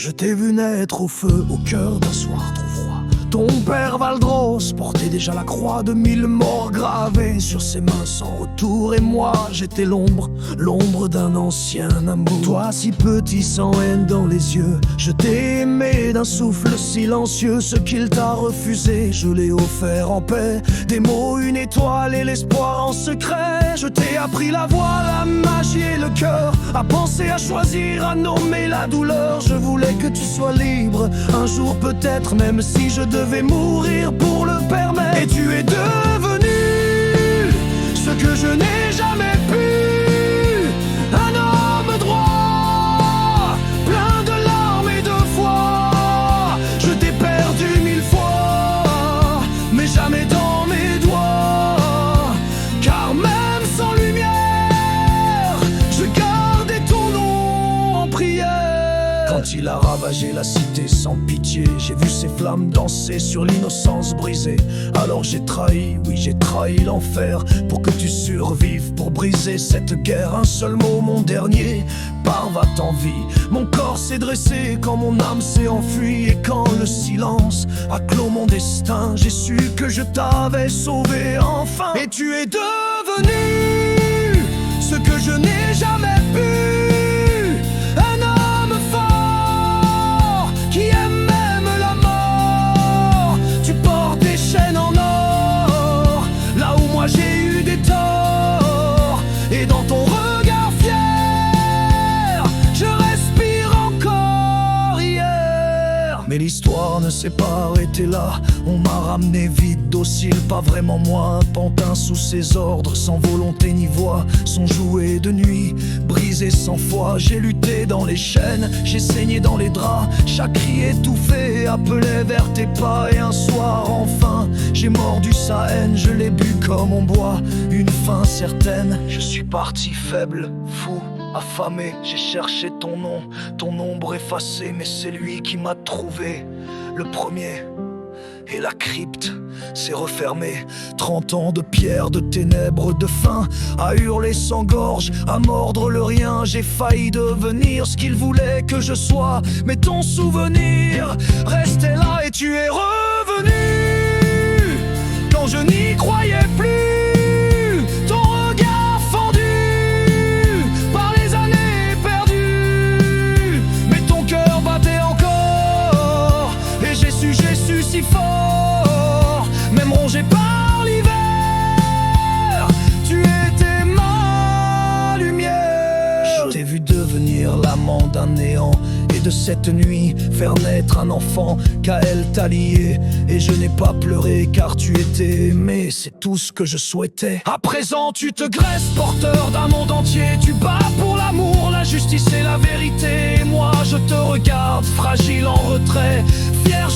Je t'ai vu naître au feu, au cœur d'un soir trop froid. Ton père Valdros portait déjà la croix de 1000 morts gravés sur ses mains sans retour. Et moi j'étais l'ombre d'un ancien amour. Toi si petit sans haine dans les yeux, je t'ai aimé d'un souffle silencieux. Ce qu'il t'a refusé, je l'ai offert en paix. Des mots, une étoile et l'espoir en secret. Je t'ai appris la voix, la magie et le cœur, à penser, à choisir, à nommer la douleur. Je voulais que tu sois libre, un jour peut-être, même si je devais mourir pour le permettre. Et tu es devenu ce que je n'ai jamais pu, un homme droit, plein de larmes et de foi. Je t'ai perdu 1000 fois, mais jamais dans mes doigts, car même sans lumière, je gardais ton nom en prière. Quand il a ravagé la cité sans pitié, j'ai vu ses flammes danser sur l'innocence brisée. Alors j'ai trahi, oui j'ai trahi l'enfer, pour que tu survives, pour briser cette guerre. Un seul mot, mon dernier, parvint en vie. Mon corps s'est dressé quand mon âme s'est enfuie. Et quand le silence a clos mon destin, j'ai su que je t'avais sauvé enfin. Et tu es devenu ce que je n'ai jamais pu, j'ai eu des torts, et dans ton regard fier, je respire encore hier. Mais l'histoire ne s'est pas arrêtée là. On m'a ramené vite, docile, pas vraiment moi. Un pantin sous ses ordres, sans volonté ni voix. Son jouet de nuit, brisé 100 fois. J'ai lutté dans les chaînes, j'ai saigné dans les draps. Chaque cri étouffé appelait vers tes pas. Et un soir enfin, j'ai mordu sa haine. Je l'ai bu comme on boit une fin certaine. Je suis parti faible, fou, affamé. J'ai cherché ton nom, ton ombre effacée. Mais c'est lui qui m'a trouvé, le premier. Et la crypte s'est refermée. 30 ans de pierre, de ténèbres, de faim, à hurler sans gorge, à mordre le rien. J'ai failli devenir ce qu'il voulait que je sois, mais ton souvenir restait là. Et tu es revenu quand je n'y croyais plus. Ton regard fendu par les années perdues, mais ton cœur battait encore. Et j'ai su si fort, même rongé par l'hiver, tu étais ma lumière. Je t'ai vu devenir l'amant d'un néant, et de cette nuit faire naître un enfant. Qu'elle t'a lié, et je n'ai pas pleuré, car tu étais aimé, c'est tout ce que je souhaitais. À présent tu te graisses, porteur d'un monde entier. Tu bats pour l'amour, la justice et la vérité. Et moi je te regarde, fragile en retrait, fier